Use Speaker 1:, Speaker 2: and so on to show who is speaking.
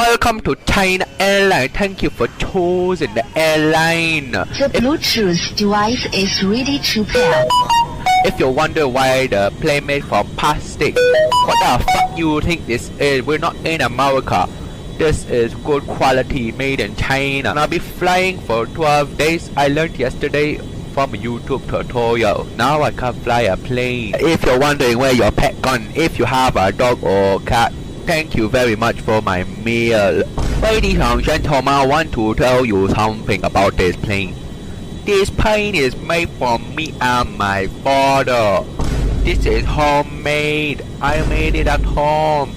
Speaker 1: Welcome to China Airline. Thank you for choosing the airline.
Speaker 2: The Bluetooth device is ready to pair.
Speaker 1: If you wonder why the plane made from plastic, what the fuck you think this is? We're not in America. This is good quality made in China. I'll be flying for 12 days. I learned yesterday from a YouTube tutorial. Now I can fly a plane. If you're wondering where your pet gone, if you have a dog or cat, thank you very much for my meal. Ladies and gentlemen, I want to tell you something about this plane. This plane is made for me and my father. This is homemade. I made it at home.